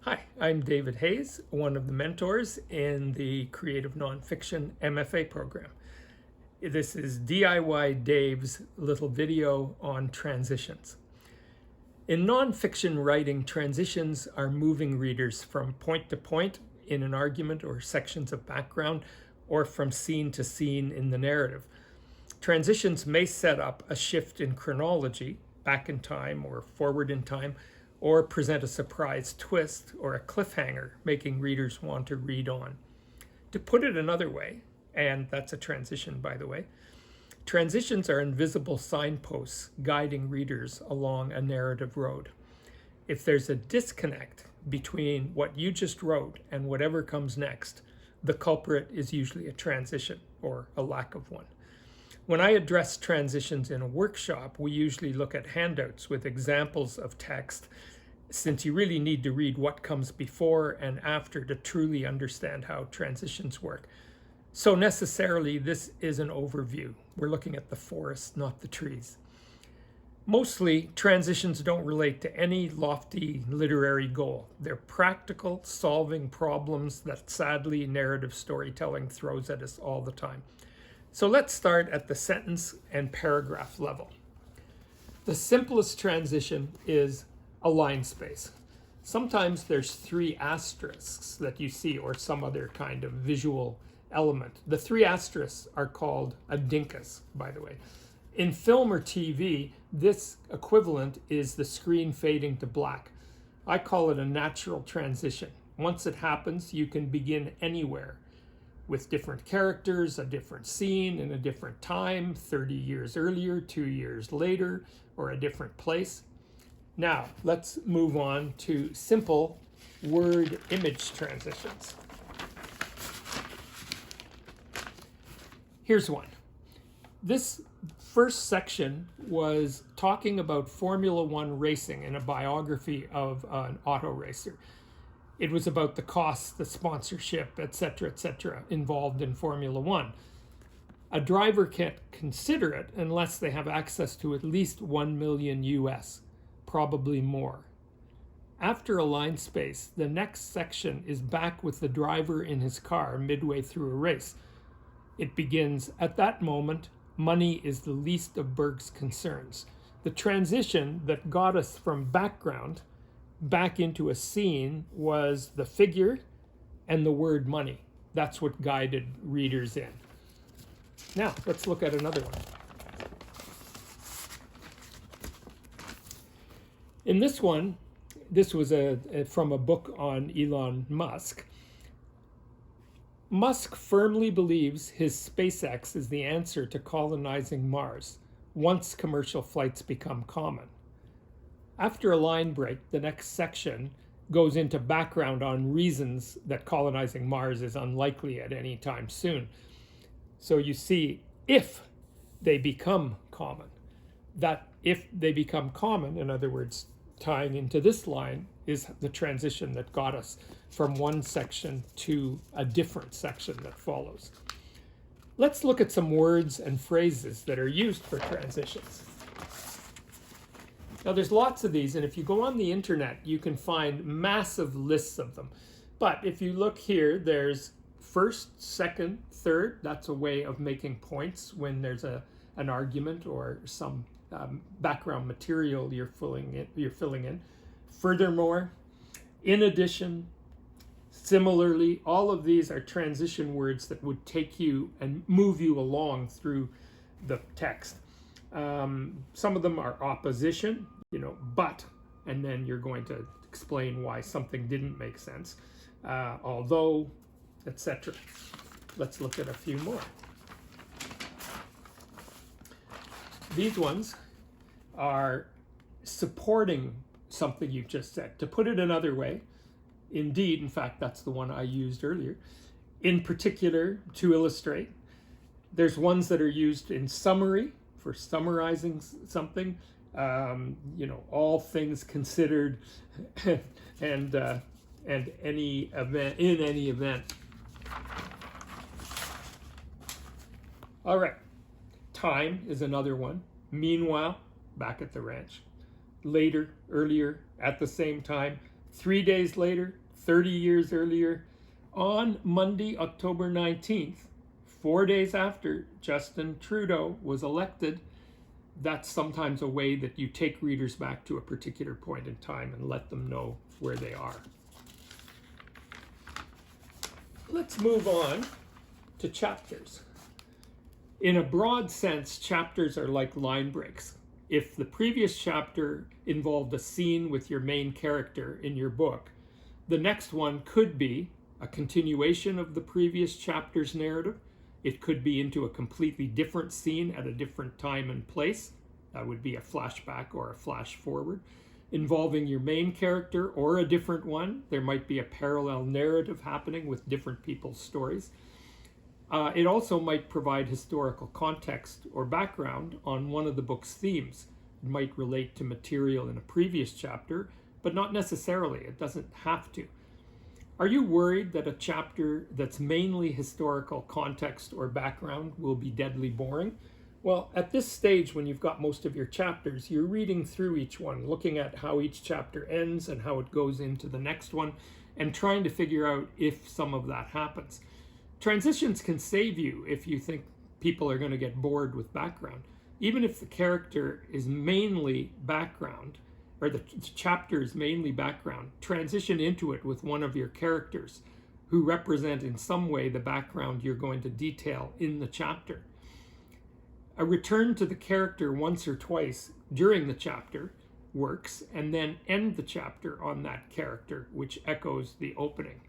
Hi, I'm David Hayes, one of the mentors in the Creative Nonfiction MFA program. This is DIY Dave's little video on transitions. In nonfiction writing, transitions are moving readers from point to point in an argument or sections of background, or from scene to scene in the narrative. Transitions may set up a shift in chronology, back in time or forward in time, or present a surprise twist or a cliffhanger, making readers want to read on. To put it another way, and that's a transition, by the way, transitions are invisible signposts guiding readers along a narrative road. If there's a disconnect between what you just wrote and whatever comes next, the culprit is usually a transition or a lack of one. When I address transitions in a workshop, we usually look at handouts with examples of text, since you really need to read what comes before and after to truly understand how transitions work. So necessarily, this is an overview. We're looking at the forest, not the trees. Mostly, transitions don't relate to any lofty literary goal. They're practical, solving problems that sadly narrative storytelling throws at us all the time. So let's start at the sentence and paragraph level. The simplest transition is a line space. Sometimes there's 3 asterisks that you see, or some other kind of visual element. The 3 asterisks are called a dinkus, by the way. In film or TV, this equivalent is the screen fading to black. I call it a natural transition. Once it happens, you can begin anywhere, with different characters, a different scene in a different time, 30 years earlier, 2 years later, or a different place. Now, let's move on to simple word image transitions. Here's one. This first section was talking about Formula One racing in a biography of an auto racer. It was about the costs, the sponsorship, etc., involved in Formula One. A driver can't consider it unless they have access to at least 1 million US, probably more. After a line space, the next section is back with the driver in his car midway through a race. It begins, at that moment, money is the least of Berg's concerns. The transition that got us from background back into a scene was the figure and the word money. That's what guided readers in. Now, let's look at another one. In this one, this was from a book on Elon Musk. Musk firmly believes his SpaceX is the answer to colonizing Mars once commercial flights become common. After a line break, the next section goes into background on reasons that colonizing Mars is unlikely at any time soon. So you see, if they become common, that if they become common, in other words, tying into this line, is the transition that got us from one section to a different section that follows. Let's look at some words and phrases that are used for transitions. Now, there's lots of these, and if you go on the internet, you can find massive lists of them. But if you look here, there's first, second, third. That's a way of making points when there's an argument or some background material you're filling in. Furthermore, in addition, similarly, all of these are transition words that would take you and move you along through the text. Some of them are opposition, but, and then you're going to explain why something didn't make sense, although, etc. Let's look at a few more. These ones are supporting something you've just said. To put it another way, indeed, in fact, that's the one I used earlier. In particular, to illustrate, there's ones that are used in summary, for summarizing something, all things considered, and any event, in any event. All right, time is another one. Meanwhile, back at the ranch. Later, earlier, at the same time, 3 days later, 30 years earlier, on Monday, October 19th, 4 days after Justin Trudeau was elected. That's sometimes a way that you take readers back to a particular point in time and let them know where they are. Let's move on to chapters. In a broad sense, chapters are like line breaks. If the previous chapter involved a scene with your main character in your book, the next one could be a continuation of the previous chapter's narrative. It could be into a completely different scene at a different time and place. That would be a flashback or a flash forward. Involving your main character or a different one. There might be a parallel narrative happening with different people's stories. It also might provide historical context or background on one of the book's themes. It might relate to material in a previous chapter, but not necessarily. It doesn't have to. Are you worried that a chapter that's mainly historical context or background will be deadly boring? Well, at this stage, when you've got most of your chapters, you're reading through each one, looking at how each chapter ends and how it goes into the next one, and trying to figure out if some of that happens. Transitions can save you if you think people are going to get bored with background. Even if the character is mainly background, or the chapter is mainly background, transition into it with one of your characters who represent in some way the background you're going to detail in the chapter. A return to the character once or twice during the chapter works, and then end the chapter on that character, which echoes the opening.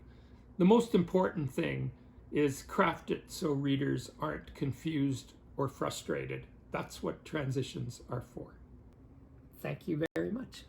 The most important thing is craft it so readers aren't confused or frustrated. That's what transitions are for. Thank you very much.